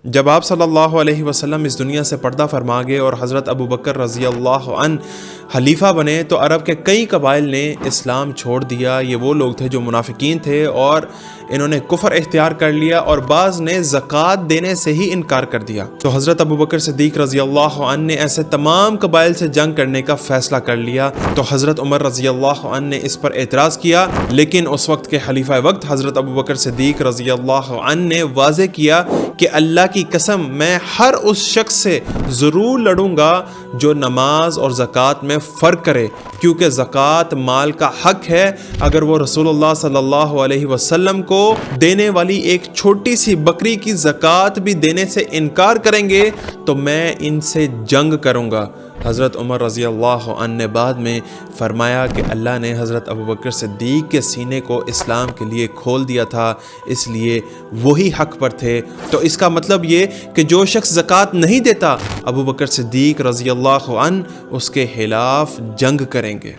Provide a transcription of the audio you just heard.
جب آپ صلی اللہ علیہ وسلم اس دنیا سے پردہ فرما گئے اور حضرت ابو بکر رضی اللہ عنہ خلیفہ بنے تو عرب کے کئی قبائل نے اسلام چھوڑ دیا۔ یہ وہ لوگ تھے جو منافقین تھے اور انہوں نے کفر اختیار کر لیا، اور بعض نے زکوٰۃ دینے سے ہی انکار کر دیا۔ تو حضرت ابو بکر صدیق رضی اللہ عنہ نے ایسے تمام قبائل سے جنگ کرنے کا فیصلہ کر لیا۔ تو حضرت عمر رضی اللہ عنہ نے اس پر اعتراض کیا، لیکن اس وقت کے خلیفہ وقت حضرت ابو بکر صدیق رضی اللہ عنہ نے واضح کیا کہ اللہ کی قسم میں ہر اس شخص سے ضرور لڑوں گا جو نماز اور زکوٰۃ میں فرق کرے، کیونکہ زکوٰۃ مال کا حق ہے۔ اگر وہ رسول اللہ صلی اللہ علیہ وسلم کو دینے والی ایک چھوٹی سی بکری کی زکوٰۃ بھی دینے سے انکار کریں گے تو میں ان سے جنگ کروں گا۔ حضرت عمر رضی اللہ عنہ نے بعد میں فرمایا کہ اللہ نے حضرت ابوبکر صدیق کے سینے کو اسلام کے لیے کھول دیا تھا، اس لیے وہی حق پر تھے۔ تو اس کا مطلب یہ کہ جو شخص زکوٰۃ نہیں دیتا، ابوبکر صدیق رضی اللہ عنہ اس کے خلاف جنگ کریں گے۔